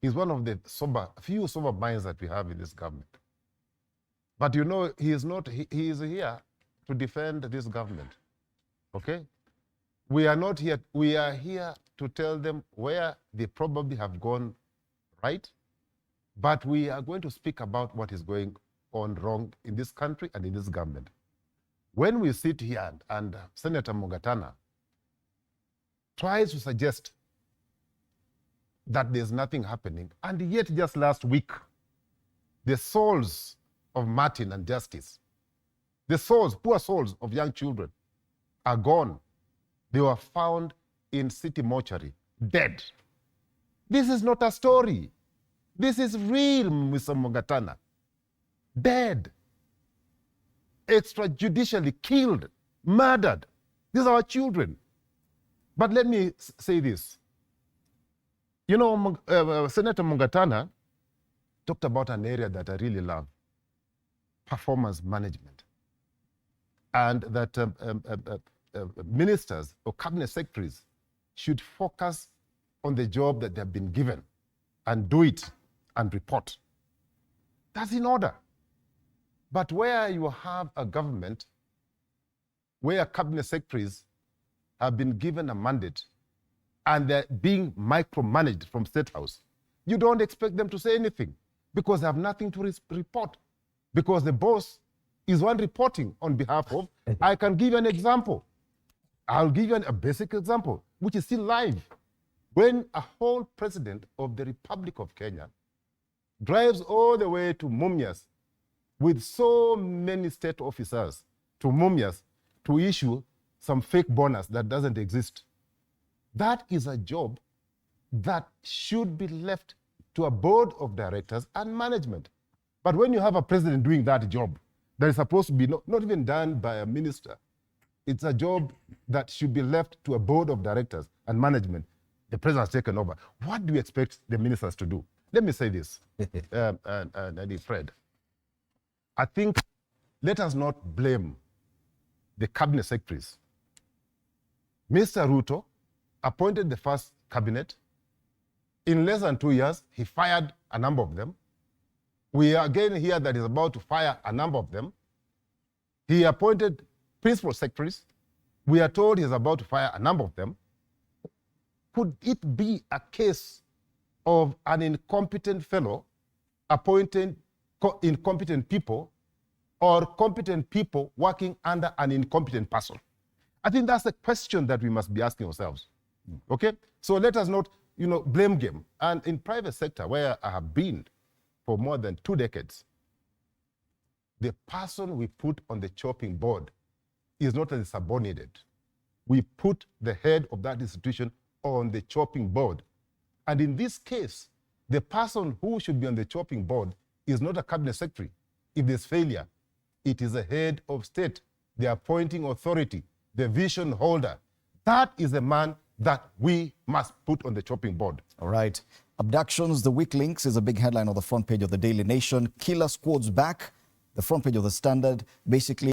He's one of the few sober minds that we have in this government. But you know, he is here to defend this government. Okay? We are not here, we are here to tell them where they probably have gone right, but we are going to speak about what is going on wrong in this country and in this government. When we sit here and Senator Mugatana tries to suggest that there's nothing happening, and yet just last week, the souls of Martin and Justice, the souls, poor souls of young children are gone. They were found in city mortuary, dead. This is not a story. This is real, Mr. Mugatana. Dead. Extrajudicially killed, murdered. These are our children. But let me say this. You know, Senator Mugatana talked about an area that I really love, performance management. And that ministers or cabinet secretaries should focus on the job that they have been given and do it and report. That's in order. But where you have a government where cabinet secretaries have been given a mandate and they're being micromanaged from State House, you don't expect them to say anything because they have nothing to report, because the boss is one reporting on behalf of. I can give you an example. I'll give you a basic example, which is still live. When a whole president of the Republic of Kenya drives all the way to Mumias with so many state officers to Mumias to issue some fake bonus that doesn't exist, that is a job that should be left to a board of directors and management. But when you have a president doing that job, that is supposed to be not even done by a minister, it's a job that should be left to a board of directors and management. The president has taken over. What do you expect the ministers to do? Let me say this, and Fred. I think let us not blame the cabinet secretaries. Mr. Ruto appointed the first cabinet. In less than 2 years, he fired a number of them. We again hear that he's about to fire a number of them. He appointed principal secretaries. We are told he's about to fire a number of them. Could it be a case of an incompetent fellow appointing incompetent people, or competent people working under an incompetent person? I think that's the question that we must be asking ourselves. Okay? So let us not, blame game. And in private sector, where I have been for more than 2 decades, the person we put on the chopping board is not a subordinate. We put the head of that institution on the chopping board. And in this case, the person who should be on the chopping board is not a cabinet secretary. If there's failure, it is the head of state, the appointing authority, the vision holder. That is the man that we must put on the chopping board. All right. Abductions, the weak links is a big headline on the front page of the Daily Nation. Killer squads back. The front page of the Standard basically